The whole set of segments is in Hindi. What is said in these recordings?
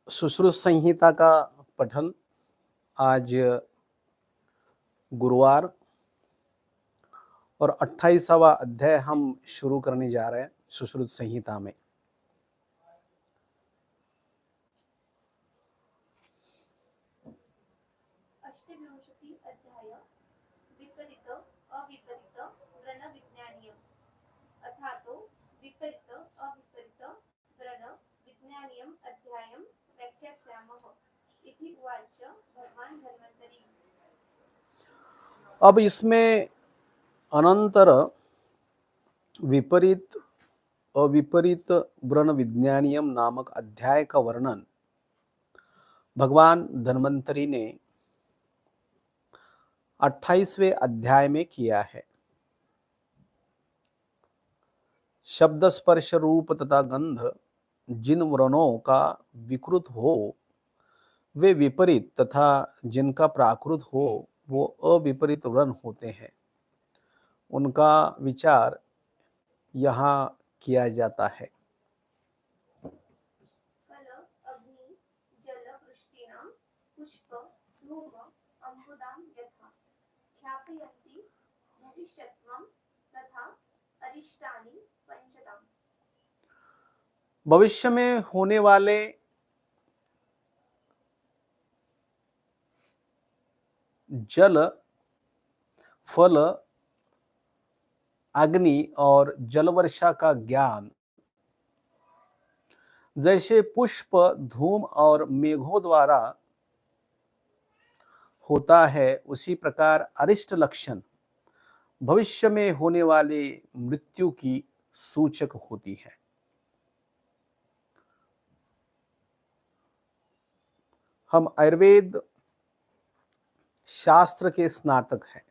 सुश्रुत संहिता का पठन आज गुरुवार और 28वां अध्याय हम शुरू करने जा रहे हैं सुश्रुत संहिता में। अष्टविंशति अध्याय विपरीत अविपरीत व्रणविज्ञानीयम् अथातो विपरीत अविपरीत व्रण विज्ञानीयम् अध्यायं व्याख्यास्यामः इति उवाच भगवान् धन्वन्तरी। अब इसमें अनंतर विपरीत अविपरीत व्रण विज्ञानियम नामक अध्याय का वर्णन भगवान धन्वंतरी ने 28वें अध्याय में किया है। शब्द स्पर्श रूप तथा गंध जिन व्रणों का विकृत हो वे विपरीत तथा जिनका प्राकृत हो वो अविपरीत व्रण होते हैं। उनका विचार यहाँ किया जाता है। फल अग्नि जल वृष्टिनां पुष्प धूम अम्बुदां यथा ख्यापयन्ति भविष्यत्वं तथा अरिष्टानि पंचताम्। भविष्य में होने वाले जल फल अग्नि और जल वर्षा का ज्ञान जैसे पुष्प धूम और मेघों द्वारा होता है उसी प्रकार अरिष्ट लक्षण भविष्य में होने वाले मृत्यु की सूचक होती है। हम आयुर्वेद शास्त्र के स्नातक हैं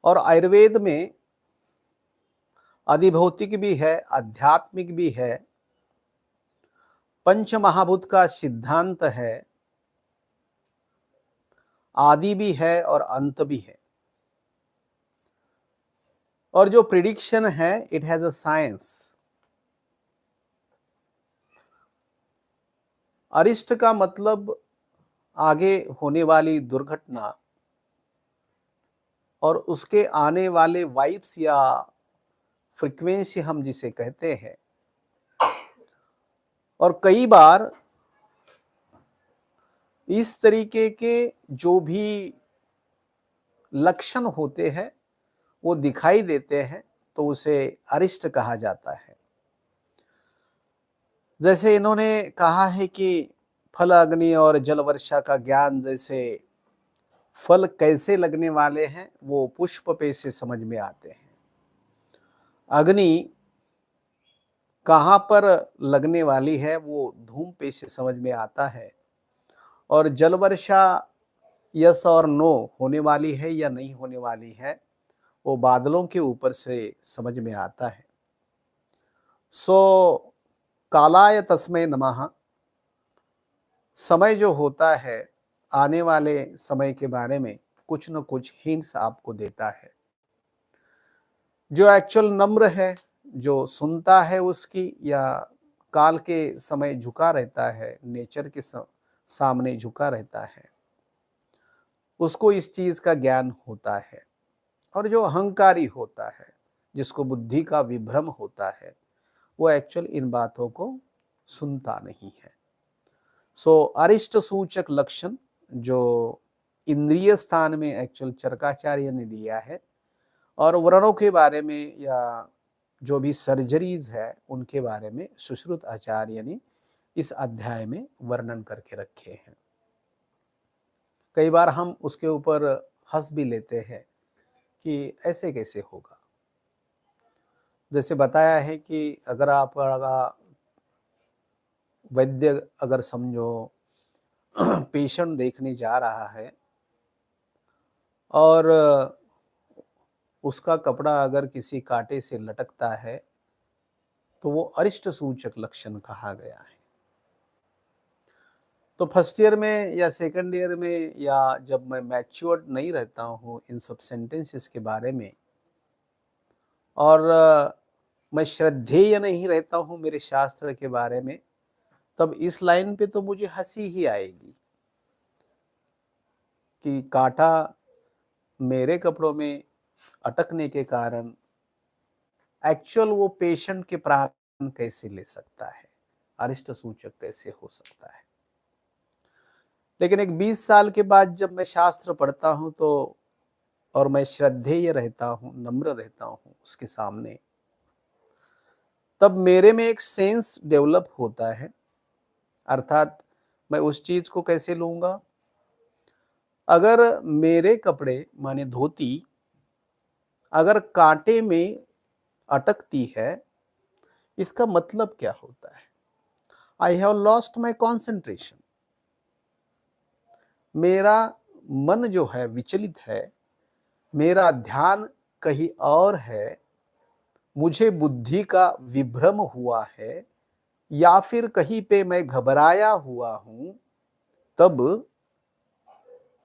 और आयुर्वेद में अधिभौतिक भी है, आध्यात्मिक भी है, पंच महाभूत का सिद्धांत है, आदि भी है और अंत भी है। और जो प्रिडिक्शन है इट हैज अ साइंस। अरिष्ट का मतलब आगे होने वाली दुर्घटना और उसके आने वाले वाइब्स या फ्रीक्वेंसी हम जिसे कहते हैं। और कई बार इस तरीके के जो भी लक्षण होते हैं वो दिखाई देते हैं तो उसे अरिष्ट कहा जाता है। जैसे इन्होंने कहा है कि फल अग्नि और जल वर्षा का ज्ञान, जैसे फल कैसे लगने वाले हैं वो पुष्प पे से समझ में आते हैं, अग्नि कहाँ पर लगने वाली है वो धूम पे से समझ में आता है, और जल वर्षा यस और नो होने वाली है या नहीं होने वाली है वो बादलों के ऊपर से समझ में आता है। सो कालाय तस्मै नमः, समय जो होता है आने वाले समय के बारे में कुछ न कुछ हिंट्स आपको देता है। जो एक्चुअल नम्र है, जो सुनता है उसकी, या काल के समय झुका रहता है, नेचर के सामने झुका रहता है, उसको इस चीज का ज्ञान होता है। और जो अहंकारी होता है, जिसको बुद्धि का विभ्रम होता है, वो एक्चुअल इन बातों को सुनता नहीं है। सो अरिष्ट सूचक लक्षण जो इंद्रिय स्थान में एक्चुअल चरकाचार्य ने दिया है, और व्रणों के बारे में या जो भी सर्जरीज है उनके बारे में सुश्रुत आचार्य ने इस अध्याय में वर्णन करके रखे हैं। कई बार हम उसके ऊपर हंस भी लेते हैं कि ऐसे कैसे होगा। जैसे बताया है कि अगर आप वैद्य अगर समझो पेशेंट देखने जा रहा है और उसका कपड़ा अगर किसी कांटे से लटकता है तो वो अरिष्ट सूचक लक्षण कहा गया है। तो फर्स्ट ईयर में या सेकंड ईयर में या जब मैं मैच्योर्ड नहीं रहता हूँ इन सब सेंटेंसेस के बारे में, और मैं श्रद्धेय नहीं रहता हूं मेरे शास्त्र के बारे में, तब इस लाइन पे तो मुझे हंसी ही आएगी कि कांटा मेरे कपड़ों में अटकने के कारण एक्चुअल वो पेशेंट के प्राण कैसे ले सकता है, अरिष्ट सूचक कैसे हो सकता है। लेकिन एक 20 साल के बाद जब मैं शास्त्र पढ़ता हूं तो, और मैं श्रद्धेय रहता हूं, नम्र रहता हूं उसके सामने, तब मेरे में एक सेंस डेवलप होता है। अर्थात मैं उस चीज को कैसे लूंगा, अगर मेरे कपड़े माने धोती अगर कांटे में अटकती है, इसका मतलब क्या होता है, I have lost my concentration, मेरा मन जो है विचलित है, मेरा ध्यान कहीं और है, मुझे बुद्धि का विभ्रम हुआ है, या फिर कहीं पे मैं घबराया हुआ हूं, तब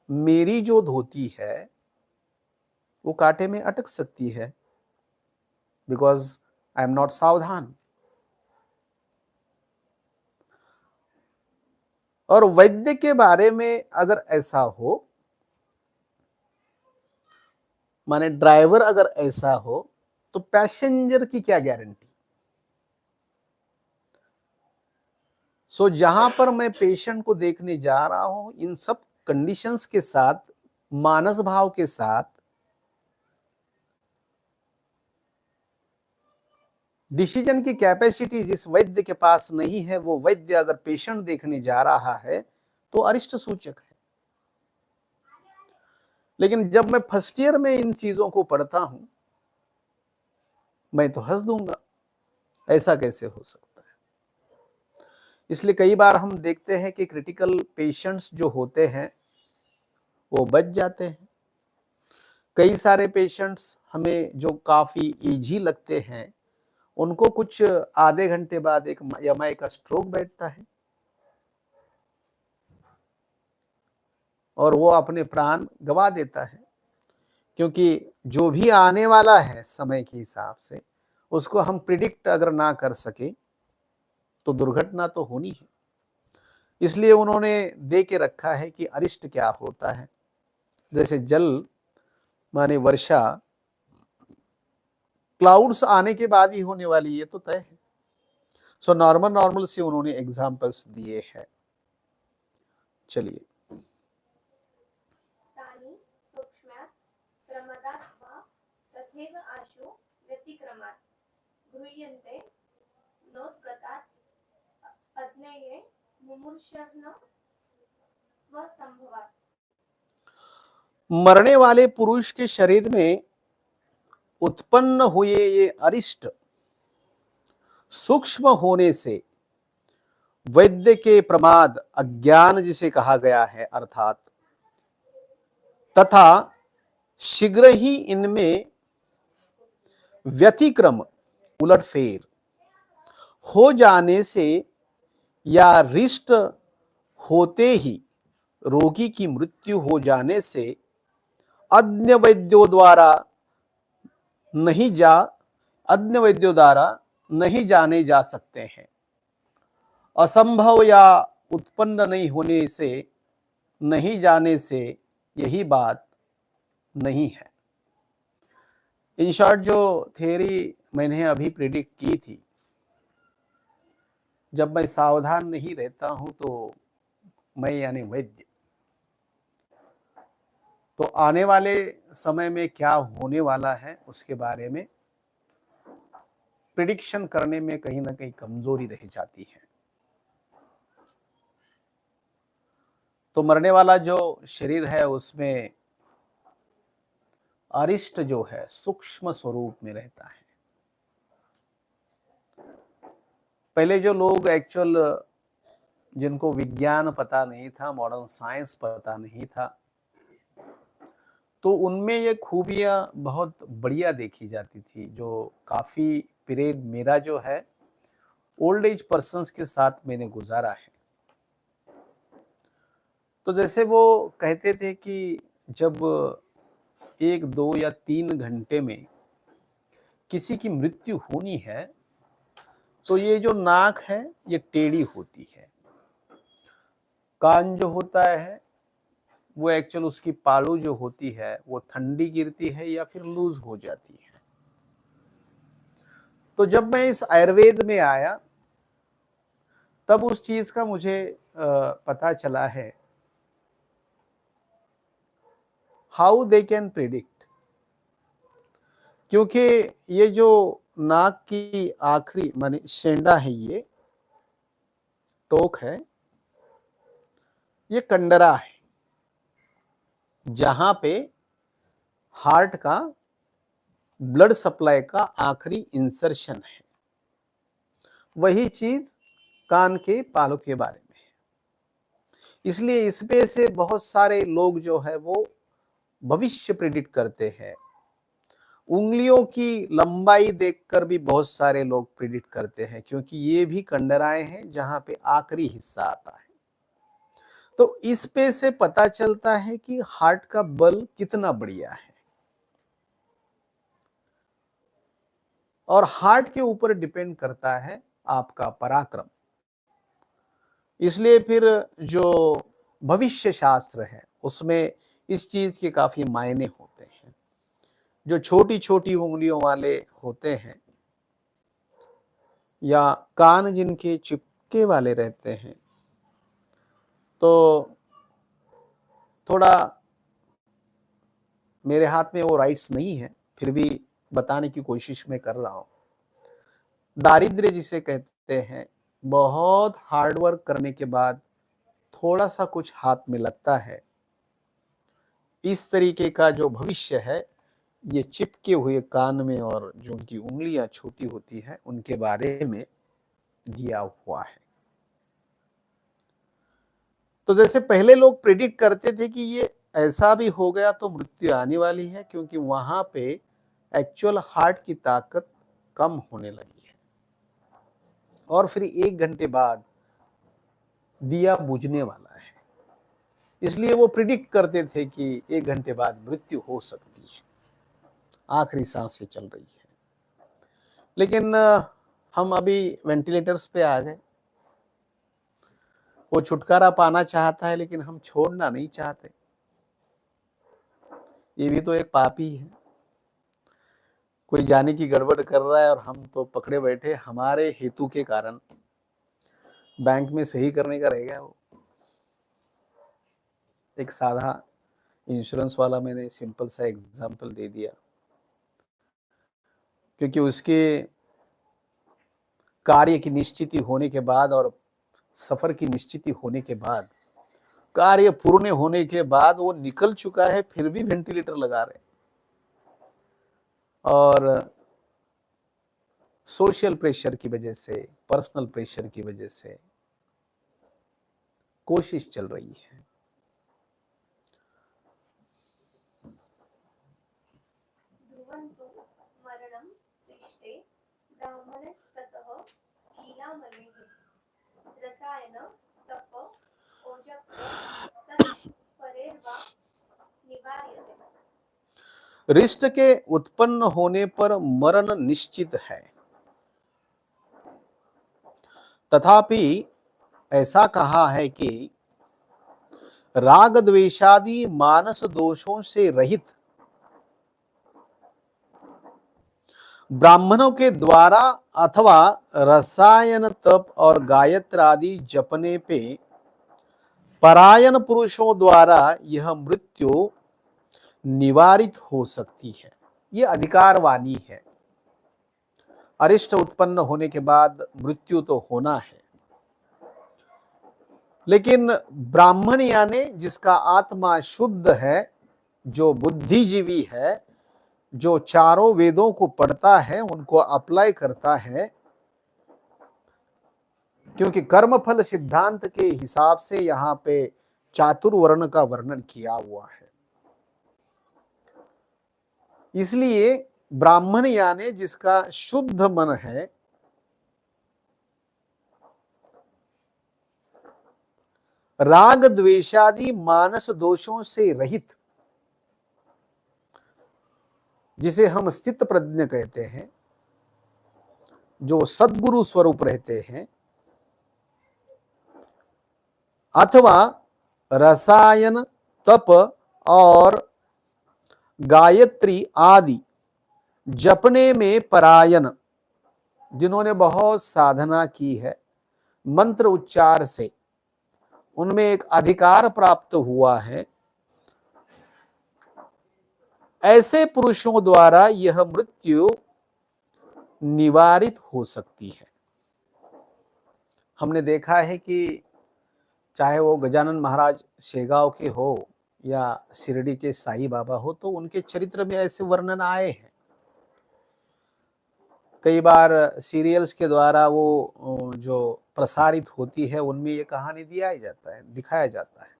मेरी जो धोती है वो कांटे में अटक सकती है, बिकॉज आई एम नॉट सावधान। और वैद्य के बारे में अगर ऐसा हो, माने ड्राइवर अगर ऐसा हो, तो पैसेंजर की क्या गारंटी। सो जहां पर मैं पेशेंट को देखने जा रहा हूं, इन सब कंडीशंस के साथ, मानस भाव के साथ, डिसीजन की कैपेसिटी जिस वैद्य के पास नहीं है, वो वैद्य अगर पेशेंट देखने जा रहा है तो अरिष्ट सूचक है। लेकिन जब मैं फर्स्ट ईयर में इन चीजों को पढ़ता हूं, मैं तो हंस दूंगा, ऐसा कैसे हो सकता है। इसलिए कई बार हम देखते हैं कि क्रिटिकल पेशेंट्स जो होते हैं वो बच जाते हैं। कई सारे पेशेंट्स हमें जो काफी इजी लगते हैं, उनको कुछ आधे घंटे बाद एक एमआई का स्ट्रोक बैठता है और वो अपने प्राण गंवा देता है, क्योंकि जो भी आने वाला है समय के हिसाब से, उसको हम प्रिडिक्ट अगर ना कर सके तो दुर्घटना तो होनी है। इसलिए उन्होंने दे के रखा है कि अरिष्ट क्या होता है। जैसे जल माने वर्षा क्लाउड्स आने के बाद ही होने वाली, ये तो तय है। सो नॉर्मल से उन्होंने एग्जांपल्स दिए हैं। चलिए, तानि सूक्ष्मात् प्रमादात् वा तथैव आशु व्यतिक्रमात् गृह्यन्ते नोद्गतात् अज्ञेये मुमुक्षुर्न स्वसंभवात्। मरने वाले पुरुष के शरीर में उत्पन्न हुए ये अरिष्ट सूक्ष्म होने से वैद्य के प्रमाद, अज्ञान जिसे कहा गया है अर्थात, तथा शीघ्र ही इनमें व्यतिक्रम उलटफेर हो जाने से या रिष्ट होते ही रोगी की मृत्यु हो जाने से अन्य वैद्यों द्वारा नहीं जाने जा सकते हैं। असंभव या उत्पन्न नहीं होने से, नहीं जाने से यही बात नहीं है। इन शॉर्ट, जो थ्योरी मैंने अभी प्रिडिक्ट की थी, जब मैं सावधान नहीं रहता हूं तो मैं यानी वैद्य, तो आने वाले समय में क्या होने वाला है उसके बारे में प्रिडिक्शन करने में कहीं ना कहीं कमजोरी रह जाती है। तो मरने वाला जो शरीर है उसमें अरिष्ट जो है सूक्ष्म स्वरूप में रहता है। पहले जो लोग एक्चुअल, जिनको विज्ञान पता नहीं था, मॉडर्न साइंस पता नहीं था, तो उनमें ये खूबियां बहुत बढ़िया देखी जाती थी। जो काफी पीरियड मेरा जो है ओल्ड एज पर्सन्स के साथ मैंने गुजारा है, तो जैसे वो कहते थे कि जब 1, 2 या 3 घंटे में किसी की मृत्यु होनी है तो ये जो नाक है ये टेढ़ी होती है, कान जो होता है वो एक्चुअल उसकी पालू जो होती है वो ठंडी गिरती है या फिर लूज हो जाती है। तो जब मैं इस आयुर्वेद में आया तब उस चीज का मुझे पता चला है हाउ दे कैन प्रिडिक्ट, क्योंकि ये जो नाक की आखिरी माने शेंडा है, ये टोक है, ये कंडरा है जहां पे हार्ट का ब्लड सप्लाई का आखिरी इंसर्शन है। वही चीज कान के पालों के बारे में है। इसलिए इसमें से बहुत सारे लोग जो है वो भविष्य प्रेडिक्ट करते हैं। उंगलियों की लंबाई देखकर भी बहुत सारे लोग प्रेडिक्ट करते हैं, क्योंकि ये भी कंडराएं हैं जहां पे आखिरी हिस्सा आता है। तो इस पे से पता चलता है कि हार्ट का बल कितना बढ़िया है, और हार्ट के ऊपर डिपेंड करता है आपका पराक्रम। इसलिए फिर जो भविष्य शास्त्र है उसमें इस चीज के काफी मायने होते हैं। जो छोटी छोटी उंगलियों वाले होते हैं या कान जिनके चिपके वाले रहते हैं, तो थोड़ा मेरे हाथ में वो राइट्स नहीं है, फिर भी बताने की कोशिश मैं कर रहा हूं। दारिद्र्य जिसे कहते हैं, बहुत हार्डवर्क करने के बाद थोड़ा सा कुछ हाथ में लगता है, इस तरीके का जो भविष्य है ये चिपके हुए कान में और जो उनकी उंगलियां छोटी होती है उनके बारे में दिया हुआ है। तो जैसे पहले लोग प्रेडिक्ट करते थे कि ये ऐसा भी हो गया तो मृत्यु आने वाली है, क्योंकि वहां पे एक्चुअल हार्ट की ताकत कम होने लगी है, और फिर 1 घंटे बाद दिया बुझने वाला है। इसलिए वो प्रिडिक्ट करते थे कि 1 घंटे बाद मृत्यु हो सकती है, आखिरी सांसें चल रही है। लेकिन हम अभी वेंटिलेटर्स पे आ गए। वो छुटकारा पाना चाहता है लेकिन हम छोड़ना नहीं चाहते। ये भी तो एक पापी है। कोई जाने की गड़बड़ कर रहा है और हम तो पकड़े बैठे, हमारे हेतु के कारण बैंक में सही करने का रह गया। वो एक साधा इंश्योरेंस वाला मैंने सिंपल सा एग्जांपल दे दिया, क्योंकि उसके कार्य की निश्चिति होने के बाद और सफर की निश्चिति होने के बाद, कार्य पूर्ण होने के बाद वो निकल चुका है, फिर भी वेंटिलेटर लगा रहे। और सोशल प्रेशर की वजह से, पर्सनल प्रेशर की वजह से कोशिश चल रही है। ध्रुवन्तु मरणं पृष्ठे ब्राह्मणस्ततः कीलामलेः रसायन तप ओजप्र तत्परेर्वा निवार्यते। रिष्ट के उत्पन्न होने पर मरण निश्चित है, तथापि ऐसा कहा है कि राग द्वेषादि मानस दोषों से रहित ब्राह्मणों के द्वारा अथवा रसायन तप और गायत्र आदि जपने पे परायण पुरुषों द्वारा यह मृत्यु निवारित हो सकती है। ये अधिकारवाणी है। अरिष्ट उत्पन्न होने के बाद मृत्यु तो होना है, लेकिन ब्राह्मण यानी जिसका आत्मा शुद्ध है, जो बुद्धिजीवी है, जो चारों वेदों को पढ़ता है, उनको अप्लाई करता है, क्योंकि कर्मफल सिद्धांत के हिसाब से यहाँ पे चातुर्वर्ण का वर्णन किया हुआ है। इसलिए ब्राह्मण यानी जिसका शुद्ध मन है, राग द्वेषादि मानस दोषों से रहित, जिसे हम स्थित प्रज्ञ कहते हैं, जो सद्गुरु स्वरूप रहते हैं, अथवा रसायन, तप और गायत्री आदि जपने में परायण, जिन्होंने बहुत साधना की है, मंत्र उच्चार से उनमें एक अधिकार प्राप्त हुआ है, ऐसे पुरुषों द्वारा यह मृत्यु निवारित हो सकती है। हमने देखा है कि चाहे वो गजानन महाराज शेगांव के हो या शिरडी के साईं बाबा हो, तो उनके चरित्र में ऐसे वर्णन आए हैं। कई बार सीरियल्स के द्वारा वो जो प्रसारित होती है उनमें ये कहानी दिखाया जाता है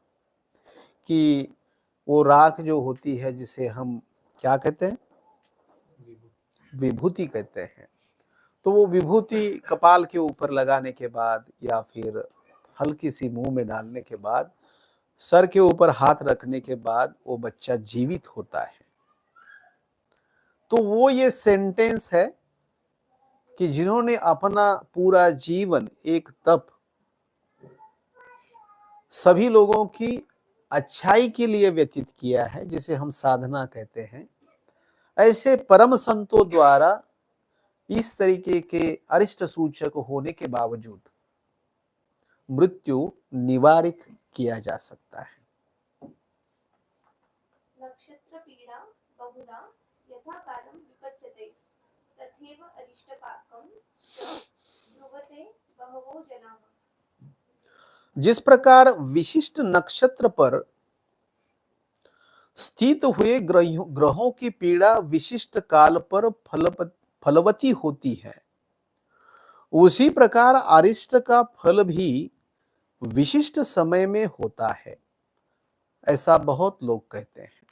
कि वो राख जो होती है, जिसे हम क्या कहते हैं, विभूति कहते हैं, तो वो विभूति कपाल के ऊपर लगाने के बाद या फिर हल्की सी मुंह में डालने के बाद, सर के ऊपर हाथ रखने के बाद वो बच्चा जीवित होता है। तो वो ये सेंटेंस है कि जिन्होंने अपना पूरा जीवन एक तप, सभी लोगों की अच्छाई के लिए व्यतीत किया है, जिसे हम साधना कहते हैं, ऐसे परम संतों द्वारा इस तरीके के अरिष्ट सूचक होने के बावजूद मृत्यु निवारित किया जा सकता है। नक्षत्र पीड़ा बहुधा यथा कालं विपच्यते तथैव अरिष्टपाकं च ध्रुवते बहवो जनाः। जिस प्रकार विशिष्ट नक्षत्र पर स्थित हुए ग्रहों की पीड़ा विशिष्ट काल पर फलवती होती है, उसी प्रकार अरिष्ट का फल भी विशिष्ट समय में होता है, ऐसा बहुत लोग कहते हैं।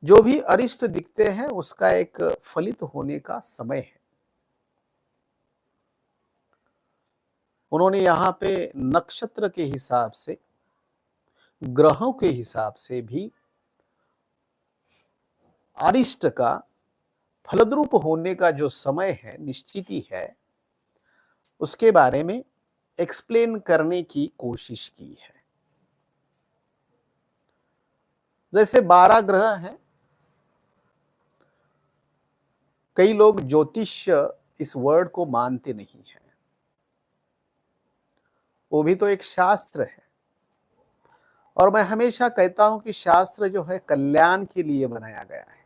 जो भी अरिष्ट दिखते हैं उसका एक फलित होने का समय है। उन्होंने यहाँ पे नक्षत्र के हिसाब से, ग्रहों के हिसाब से भी अरिष्ट का फलद्रूप होने का जो समय है, निश्चिती है, उसके बारे में एक्सप्लेन करने की कोशिश की है। जैसे 12 ग्रह हैं। कई लोग ज्योतिष्य इस वर्ड को मानते नहीं हैं, वो भी तो एक शास्त्र है। और मैं हमेशा कहता हूं कि शास्त्र जो है कल्याण के लिए बनाया गया है,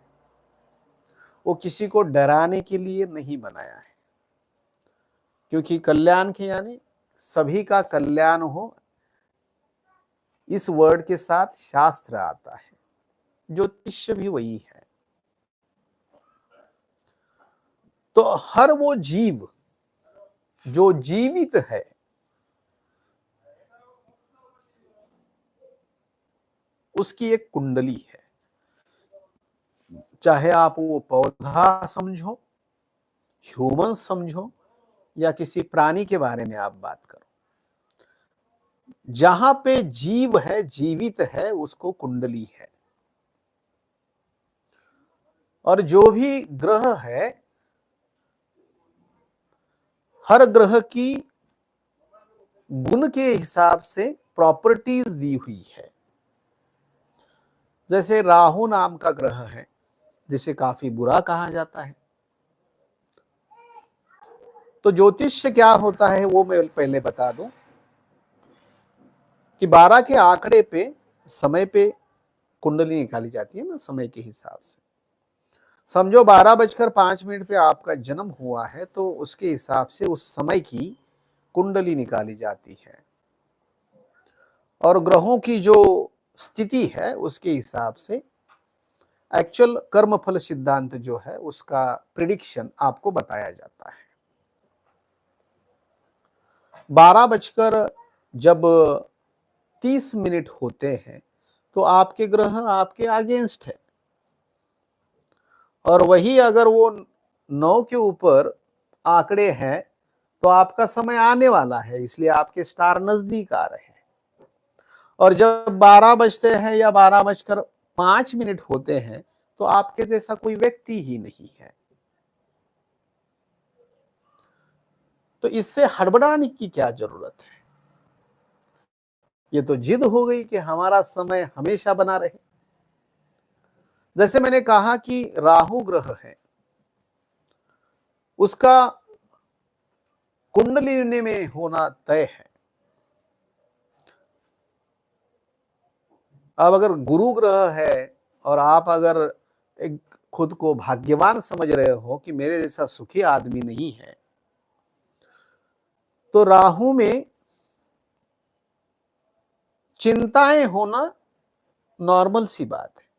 वो किसी को डराने के लिए नहीं बनाया है। क्योंकि कल्याण के यानी सभी का कल्याण हो, इस वर्ड के साथ शास्त्र आता है। ज्योतिष्य भी वही है। तो हर वो जीव जो जीवित है, उसकी एक कुंडली है। चाहे आप वो पौधा समझो, ह्यूमन समझो, या किसी प्राणी के बारे में आप बात करो, जहां पे जीव है, जीवित है, उसको कुंडली है। और जो भी ग्रह है, हर ग्रह की गुण के हिसाब से प्रॉपर्टीज दी हुई है। जैसे राहु नाम का ग्रह है, जिसे काफी बुरा कहा जाता है। तो ज्योतिष क्या होता है वो मैं पहले बता दूं कि 12 के आंकड़े पे, समय पे कुंडली निकाली जाती है ना, समय के हिसाब से। समझो 12:05 पे आपका जन्म हुआ है, तो उसके हिसाब से उस समय की कुंडली निकाली जाती है। और ग्रहों की जो स्थिति है उसके हिसाब से एक्चुअल कर्मफल सिद्धांत जो है उसका प्रिडिक्शन आपको बताया जाता है। 12:30 होते हैं तो आपके ग्रह आपके अगेंस्ट है, और वही अगर वो 9 के ऊपर आंकड़े हैं तो आपका समय आने वाला है, इसलिए आपके स्टार नजदीक आ रहे हैं। और जब 12 बजते हैं या 12:05 होते हैं तो आपके जैसा कोई व्यक्ति ही नहीं है। तो इससे हड़बड़ाने की क्या जरूरत है? ये तो जिद हो गई कि हमारा समय हमेशा बना रहे। जैसे मैंने कहा कि राहु ग्रह है, उसका कुंडली में होना तय है। अब अगर गुरु ग्रह है और आप अगर एक खुद को भाग्यवान समझ रहे हो कि मेरे जैसा सुखी आदमी नहीं है, तो राहु में चिंताएं होना नॉर्मल सी बात है।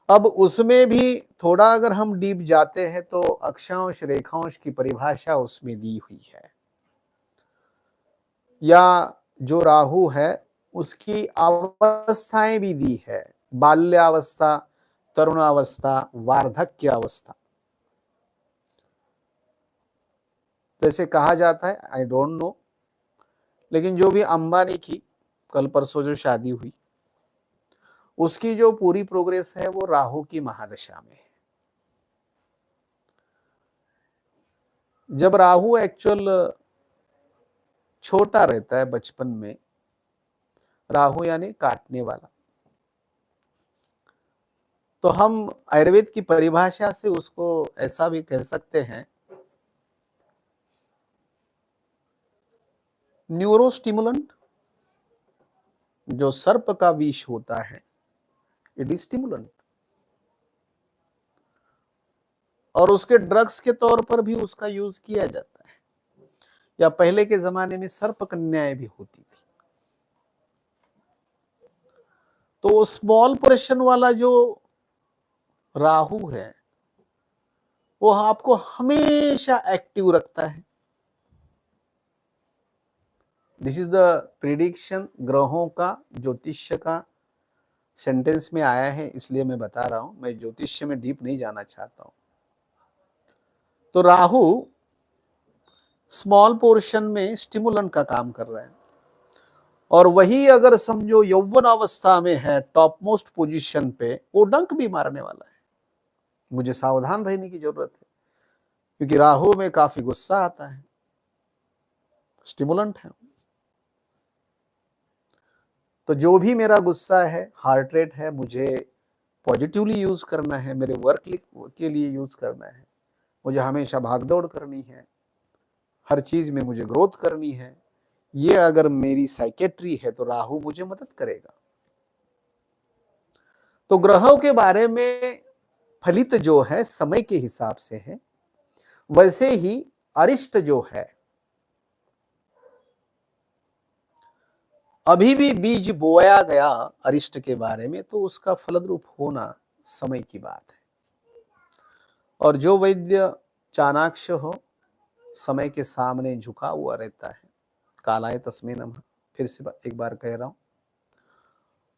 अब उसमें भी थोड़ा अगर हम डीप जाते हैं तो अक्षांश रेखांश की परिभाषा उसमें दी हुई है, या जो राहु है उसकी अवस्थाएं भी दी है, बाल्यावस्था, तरुणावस्था, वार्धक्य अवस्था। जैसे कहा जाता है, आई डोंट नो, लेकिन जो भी अंबानी की कल परसों जो शादी हुई, उसकी जो पूरी प्रोग्रेस है वो राहु की महादशा में है। जब राहु एक्चुअल छोटा रहता है बचपन में, राहु यानी काटने वाला, तो हम आयुर्वेद की परिभाषा से उसको ऐसा भी कह सकते हैं, न्यूरोस्टिमुलेंट। जो सर्प का विष होता है, इट इज स्टिमुलेंट, और उसके ड्रग्स के तौर पर भी उसका यूज किया जाता है। या पहले के जमाने में सर्प कन्याएं भी होती थी। तो स्मॉल पोर्शन वाला जो राहु है वो आपको हमेशा एक्टिव रखता है। दिस इज द प्रिडिक्शन, ग्रहों का, ज्योतिष्य का सेंटेंस में आया है, इसलिए मैं बता रहा हूं। मैं ज्योतिष्य में डीप नहीं जाना चाहता हूं। तो राहु स्मॉल पोर्शन में स्टिमुलेंट का काम कर रहा है, और वही अगर समझो यौवन अवस्था में है टॉप मोस्ट पोजीशन पे, वो डंक भी मारने वाला है। मुझे सावधान रहने की जरूरत है, क्योंकि राहु में काफी गुस्सा आता है, स्टिमुलेंट है। तो जो भी मेरा गुस्सा है, हार्ट रेट है, मुझे पॉजिटिवली यूज करना है, मेरे वर्क के लिए यूज करना है, मुझे हमेशा भागदौड़ करनी है, हर चीज में मुझे ग्रोथ करनी है, ये अगर मेरी साइकेट्री है तो राहु मुझे मदद करेगा। तो ग्रहों के बारे में फलित जो है समय के हिसाब से है, वैसे ही अरिष्ट जो है, अभी भी बीज बोया गया अरिष्ट के बारे में, तो उसका फलद्रूप होना समय की बात है। और जो वैद्य चाणाक्ष हो, समय के सामने झुका हुआ रहता है, कालाय तस्मै नमः, फिर से एक बार कह रहा हूं,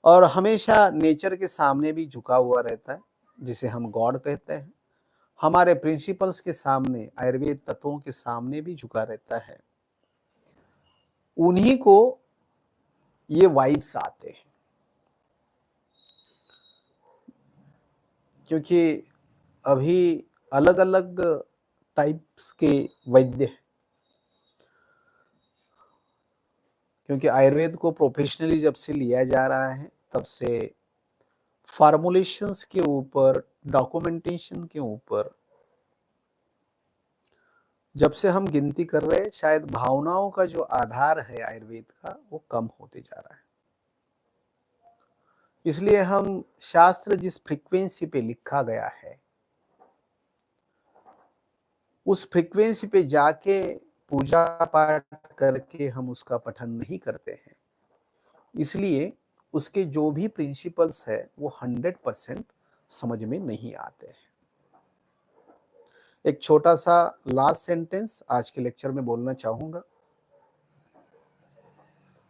और हमेशा नेचर के सामने भी झुका हुआ रहता है, जिसे हम गॉड कहते हैं। हमारे प्रिंसिपल्स के सामने, आयुर्वेद तत्वों के सामने भी झुका रहता है। उन्हीं को ये वाइब्स आते हैं, क्योंकि अभी अलग अलग टाइप्स के वैद्य हैं। क्योंकि आयुर्वेद को प्रोफेशनली जब से लिया जा रहा है, तब से फॉर्मुलेशंस के ऊपर, डॉक्यूमेंटेशन के ऊपर जब से हम गिनती कर रहे हैं, शायद भावनाओं का जो आधार है आयुर्वेद का, वो कम होते जा रहा है। इसलिए हम शास्त्र जिस फ्रीक्वेंसी पे लिखा गया है, उस फ्रीक्वेंसी पे जाके पूजा पाठ करके हम उसका पठन नहीं करते हैं। इसलिए उसके जो भी प्रिंसिपल्स है वो 100% समझ में नहीं आते हैं। एक छोटा सा लास्ट सेंटेंस आज के लेक्चर में बोलना चाहूंगा।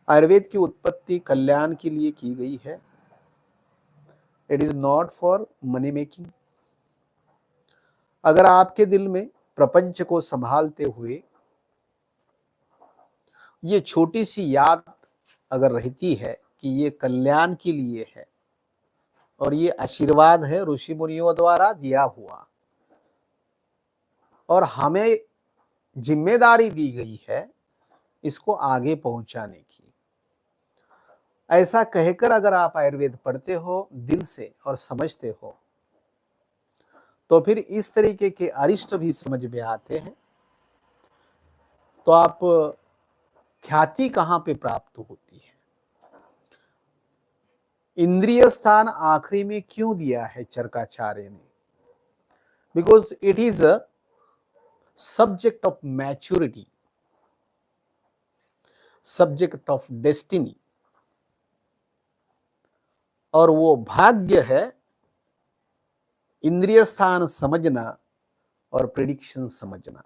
आयुर्वेद की उत्पत्ति कल्याण के लिए की गई है। It is not for money making. अगर आपके दिल में प्रपंच को संभालते हुए ये छोटी सी याद अगर रहती है कि ये कल्याण के लिए है और ये आशीर्वाद है ऋषि मुनियों द्वारा दिया हुआ, और हमें जिम्मेदारी दी गई है इसको आगे पहुंचाने की। ऐसा कहकर अगर आप आयुर्वेद पढ़ते हो दिल से और समझते हो तो फिर इस तरीके के अरिष्ट भी समझ में आते हैं। तो आप ख्याति कहां पे प्राप्त होती है? इंद्रिय स्थान आखिरी में क्यों दिया है चरकाचार्य ने? Because it is a subject of maturity, subject of destiny, और वो भाग्य है इंद्रिय स्थान समझना और प्रेडिक्शन समझना।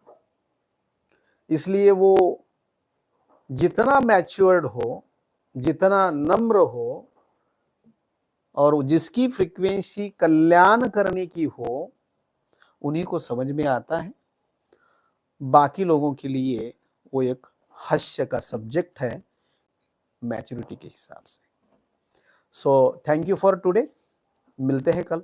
इसलिए वो जितना मैच्योर्ड हो, जितना नम्र हो, और जिसकी फ्रीक्वेंसी कल्याण करने की हो, उन्हीं को समझ में आता है। बाकी लोगों के लिए वो एक हास्य का सब्जेक्ट है मैच्योरिटी के हिसाब से। So thank you for today, मिलते हैं कल।